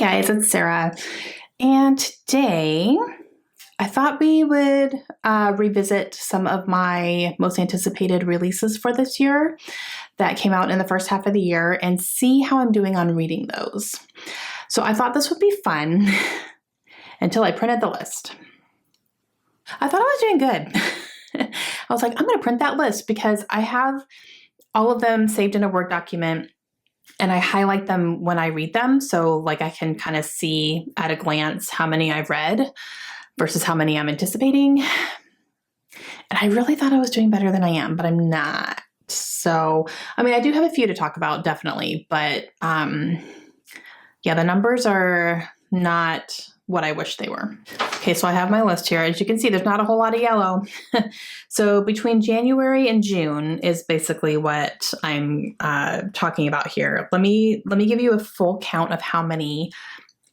guys, it's Sarah, and today I thought we would revisit some of my most anticipated releases for this year that came out in the first half of the year and see how I'm doing on reading those. So I thought this would be fun until I printed the list. I thought I was doing good. I was like, I'm going to print that list because I have all of them saved in a Word document and I highlight them when I read them. So like I can kind of see at a glance how many I've read versus how many I'm anticipating. And I really thought I was doing better than I am, but I'm not. So, I mean, I do have a few to talk about, definitely, but yeah, the numbers are not what I wish they were. Okay, so I have my list here. As you can see, there's not a whole lot of yellow. So between January and June is basically what I'm talking about here. Let me give you a full count of how many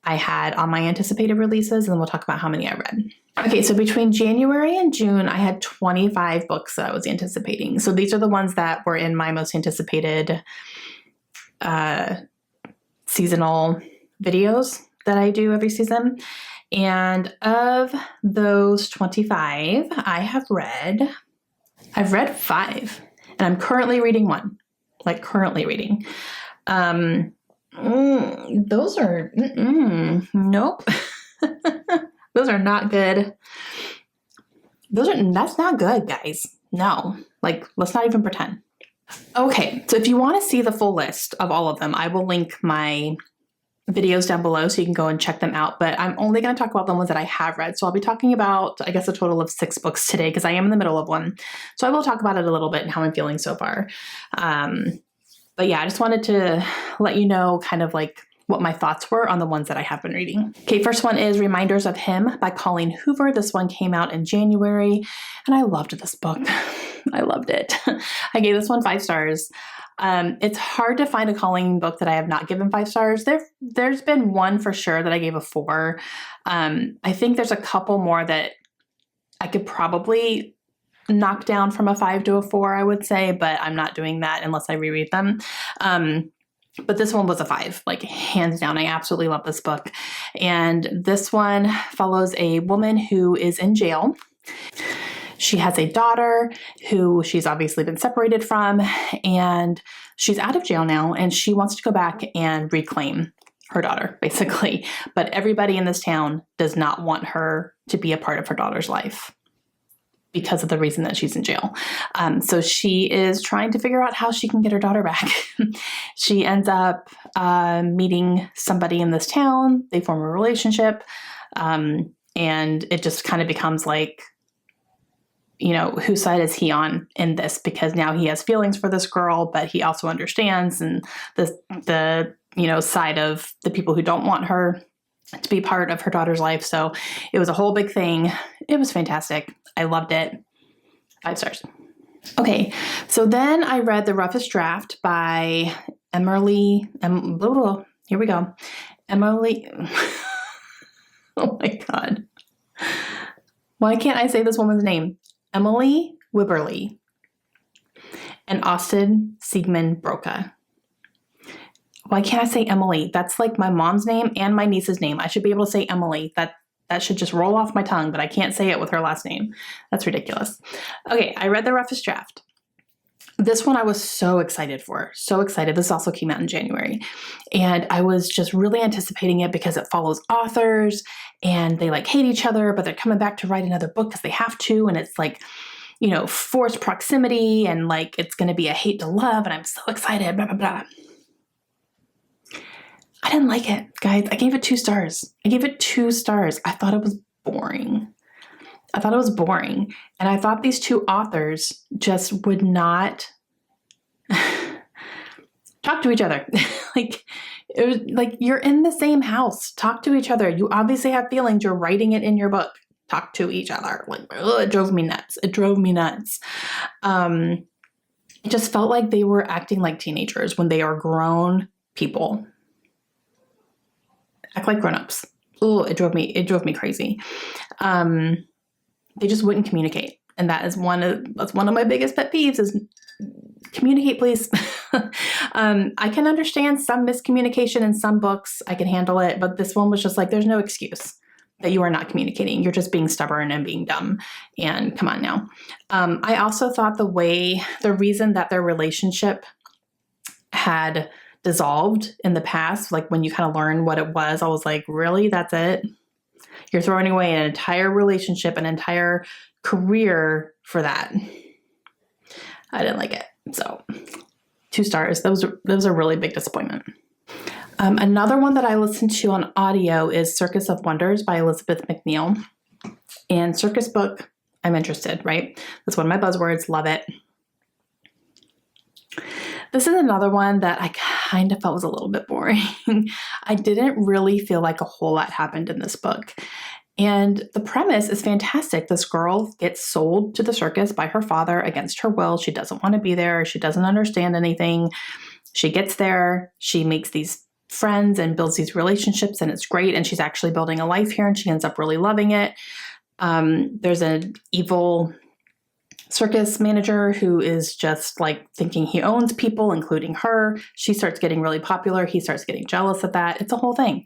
I had on my anticipated releases, and then we'll talk about how many I read. Okay, so between January and June, I had 25 books that I was anticipating. So these are the ones that were in my most anticipated seasonal videos that I do every season. And of those 25, I've read 5, and I'm currently reading one, like currently reading. Those are, nope. Those are not good. That's not good, guys. No, like, let's not even pretend. Okay, so if you want to see the full list of all of them, I will link my videos down below so you can go and check them out, but I'm only going to talk about the ones that I have read. So I'll be talking about, I guess, a total of 6 books today because I am in the middle of one. So I will talk about it a little bit and how I'm feeling so far. But yeah, I just wanted to let you know kind of like what my thoughts were on the ones that I have been reading. Okay, first one is Reminders of Him by Colleen Hoover. This one came out in January, and I loved this book. I loved it. I gave this one 5 stars. It's hard to find a Colleen book that I have not given 5 stars. There's been one for sure that I gave a 4. I think there's a couple more that I could probably knock down from a 5 to a 4, I would say, but I'm not doing that unless I reread them. But this one was a 5, like hands down. I absolutely love this book. And this one follows a woman who is in jail. She has a daughter who she's obviously been separated from, and she's out of jail now, and she wants to go back and reclaim her daughter, basically. But everybody in this town does not want her to be a part of her daughter's life because of the reason that she's in jail. So she is trying to figure out how she can get her daughter back. She ends up meeting somebody in this town. They form a relationship, and it just kind of becomes like, you know, whose side is he on in this? Because now he has feelings for this girl, but he also understands and the you know, side of the people who don't want her to be part of her daughter's life. So it was a whole big thing. It was fantastic. I loved it. 5 stars. Okay, so then I read The Roughest Draft by Emily. Here we go. Emily. Oh my God. Why can't I say this woman's name? Emily Wibberley and Austin Siegmund Broca. Why can't I say Emily? That's like my mom's name and my niece's name. I should be able to say Emily. That should just roll off my tongue, but I can't say it with her last name. That's ridiculous. Okay, I read The Roughest Draft. This one I was so excited for. So excited. This also came out in January. And I was just really anticipating it because it follows authors and they like hate each other, but they're coming back to write another book because they have to. And it's like, you know, forced proximity and like it's going to be a hate to love. And I'm so excited, blah, blah, blah. I didn't like it, guys. I gave it 2 stars. I gave it 2 stars. I thought it was boring. And I thought these 2 authors just would not talk to each other. Like, it was like, you're in the same house. Talk to each other. You obviously have feelings. You're writing it in your book. Talk to each other. Like, ugh, it drove me nuts. It just felt like they were acting like teenagers when they are grown people. Act like grown-ups. Oh, it drove me crazy. They just wouldn't communicate. And that's one of my biggest pet peeves is communicate, please. I can understand some miscommunication in some books. I can handle it, but this one was just like, there's no excuse that you are not communicating. You're just being stubborn and being dumb. And come on now. I also thought the reason that their relationship had dissolved in the past, like when you kind of learn what it was, I was like, really? That's it? You're throwing away an entire relationship, an entire career for that. I didn't like it. So 2 stars. That was a really big disappointment. Another one that I listened to on audio is Circus of Wonders by Elizabeth McNeil. And circus book, I'm interested, right? That's one of my buzzwords. Love it. This is another one that I kind of felt was a little bit boring. I didn't really feel like a whole lot happened in this book. And the premise is fantastic. This girl gets sold to the circus by her father against her will. She doesn't want to be there. She doesn't understand anything. She gets there. She makes these friends and builds these relationships, and it's great. And she's actually building a life here, and she ends up really loving it. There's an evil circus manager who is just like thinking he owns people, including her. She starts getting really popular. He starts getting jealous of that. It's a whole thing.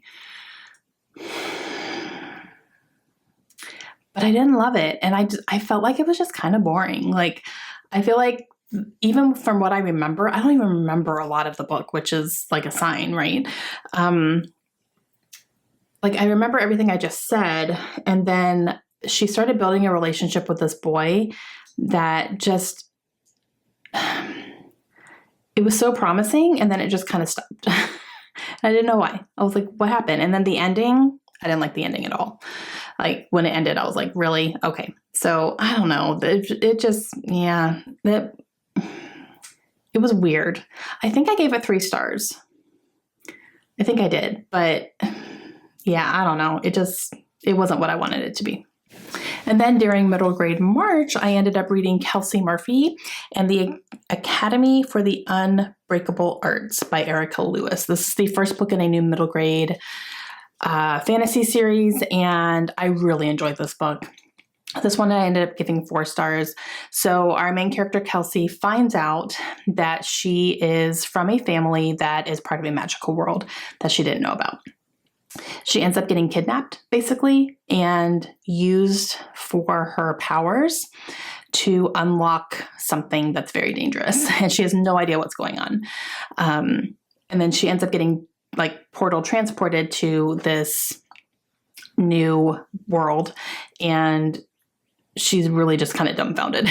But I didn't love it. And I felt like it was just kind of boring. Like, I feel like even from what I remember, I don't even remember a lot of the book, which is like a sign, right? Like, I remember everything I just said. And then she started building a relationship with this boy that just, it was so promising. And then it just kind of stopped. I didn't know why. I was like, what happened? And then the ending, I didn't like the ending at all. Like, when it ended, I was like, really? Okay. So I don't know. It just, yeah, it was weird. I think I gave it 3 stars. I think I did, but yeah, I don't know. It wasn't what I wanted it to be. And then during middle grade March, I ended up reading Kelsey Murphy and the Academy for the Unbreakable Arts by Erica Lewis. This is the first book in a new middle grade fantasy series, and I really enjoyed this book. This one I ended up giving 4 stars. So our main character, Kelsey, finds out that she is from a family that is part of a magical world that she didn't know about. She ends up getting kidnapped, basically, and used for her powers to unlock something that's very dangerous. And she has no idea what's going on. And then she ends up getting like portal transported to this new world. And she's really just kind of dumbfounded,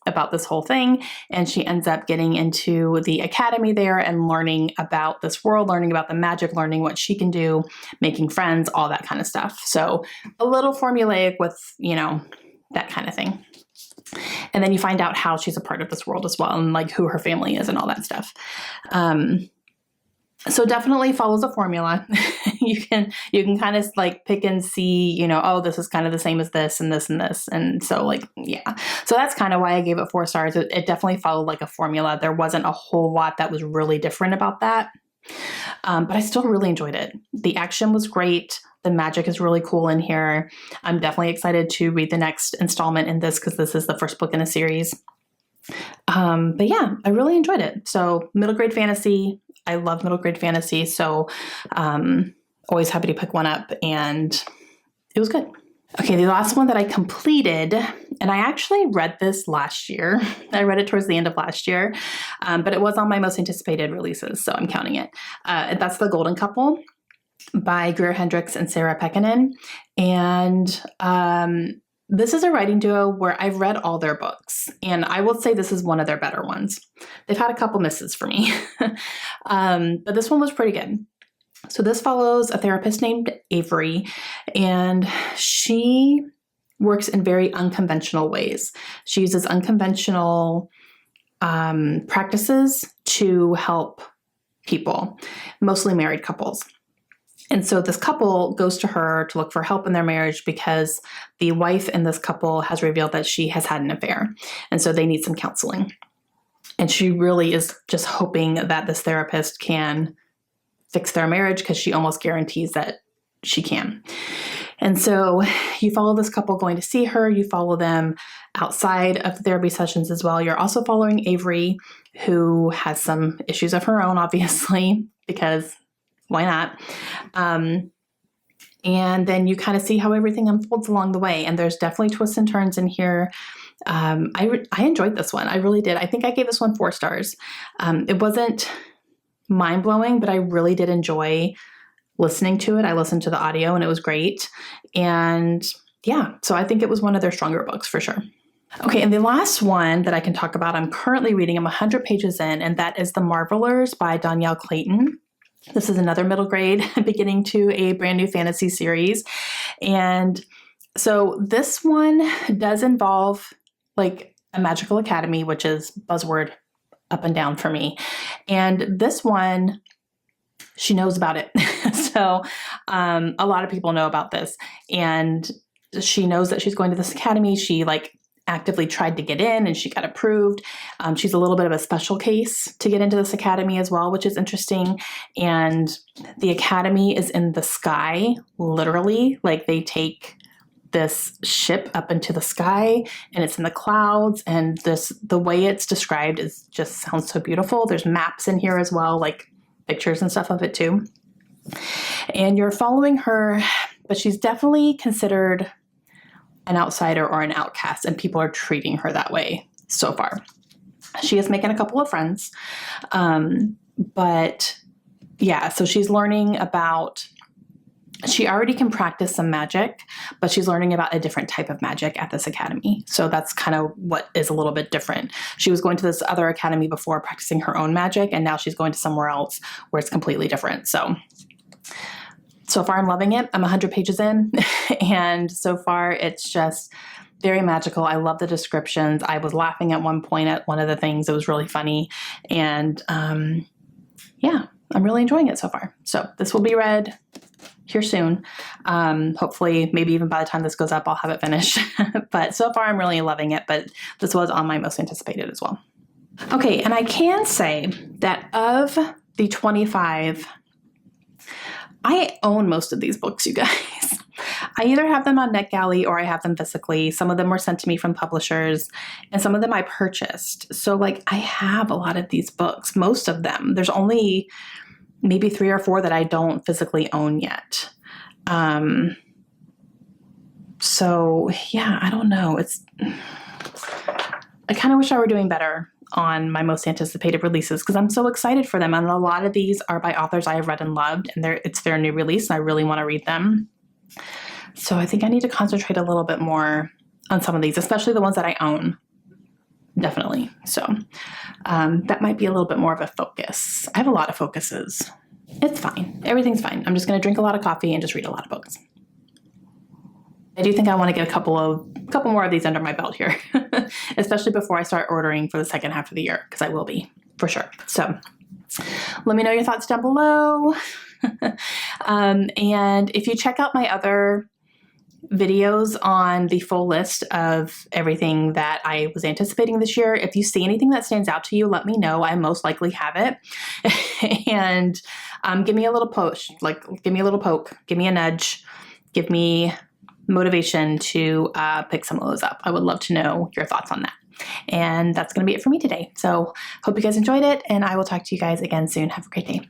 about this whole thing. And she ends up getting into the academy there and learning about this world, learning about the magic, learning what she can do, making friends, all that kind of stuff. So a little formulaic with, that kind of thing. And then you find out how she's a part of this world as well, and like who her family is and all that stuff. So definitely follows a formula. You can kind of like pick and see, oh, this is kind of the same as this and this and this. And so yeah. So that's kind of why I gave it 4 stars. It definitely followed like a formula. There wasn't a whole lot that was really different about that. But I still really enjoyed it. The action was great. The magic is really cool in here. I'm definitely excited to read the next installment in this because this is the first book in a series. But yeah, I really enjoyed it. So middle grade fantasy. I love middle grade fantasy. So always happy to pick one up, and it was good. Okay, the last one that I completed, and I actually read this last year. I read it towards the end of last year, but it was on my most anticipated releases, so I'm counting it. That's The Golden Couple by Greer Hendricks and Sarah Pekkanen. And this is a writing duo where I've read all their books, and I will say this is one of their better ones. They've had a couple misses for me, but this one was pretty good. So this follows a therapist named Avery, and she works in very unconventional ways. She uses unconventional practices to help people, mostly married couples. And so this couple goes to her to look for help in their marriage because the wife in this couple has revealed that she has had an affair. And so they need some counseling. And she really is just hoping that this therapist can fix their marriage because she almost guarantees that she can. And so you follow this couple going to see her. You follow them outside of the therapy sessions as well. You're also following Avery, who has some issues of her own, obviously, because why not? And then you kind of see how everything unfolds along the way. And there's definitely twists and turns in here. I enjoyed this one. I really did. I think I gave this one 4 stars. It wasn't mind-blowing, but I really did enjoy listening to it. I listened to the audio and it was great. And yeah, so I think it was one of their stronger books for sure. Okay, and the last one that I can talk about, I'm currently reading, I'm 100 pages in, and that is The Marvelers by Danielle Clayton. This is another middle grade beginning to a brand new fantasy series. And so this one does involve like a magical academy, which is buzzword up and down for me. And this one, she knows about it. So a lot of people know about this. And she knows that she's going to this academy. She like actively tried to get in and she got approved. She's a little bit of a special case to get into this academy as well, which is interesting. And the academy is in the sky, literally. Like they take this ship up into the sky and it's in the clouds, and the way it's described is just sounds so beautiful. There's maps in here as well, like pictures and stuff of it too. And you're following her, but she's definitely considered an outsider or an outcast, and people are treating her that way so far. She is making a couple of friends, but yeah, so she's learning about, she already can practice some magic, but she's learning about a different type of magic at this academy. So that's kind of what is a little bit different. She was going to this other academy before practicing her own magic, and now she's going to somewhere else where it's completely different. So far I'm loving it. I'm 100 pages in and so far it's just very magical. I love the descriptions. I was laughing at one point at one of the things. It was really funny. And yeah, I'm really enjoying it so far. So this will be read here soon. Hopefully, maybe even by the time this goes up, I'll have it finished. But so far I'm really loving it. But this was on my most anticipated as well. Okay, and I can say that of the 25, I own most of these books, you guys. I either have them on NetGalley or I have them physically. Some of them were sent to me from publishers and some of them I purchased. So like I have a lot of these books, most of them. There's only maybe 3 or 4 that I don't physically own yet. So yeah, I don't know. I kind of wish I were doing better on my most anticipated releases because I'm so excited for them. And a lot of these are by authors I have read and loved, and it's their new release, and I really want to read them. So I think I need to concentrate a little bit more on some of these, especially the ones that I own. Definitely. So that might be a little bit more of a focus. I have a lot of focuses. It's fine. Everything's fine. I'm just going to drink a lot of coffee and just read a lot of books. I do think I want to get a couple more of these under my belt here, especially before I start ordering for the second half of the year, because I will be for sure. So let me know your thoughts down below. And if you check out my other videos on the full list of everything that I was anticipating this year, if you see anything that stands out to you, let me know. I most likely have it. And give me a little push, like give me a little poke, give me a nudge, give me motivation to pick some of those up. I would love to know your thoughts on that. And that's going to be it for me today. So hope you guys enjoyed it, and I will talk to you guys again soon. Have a great day.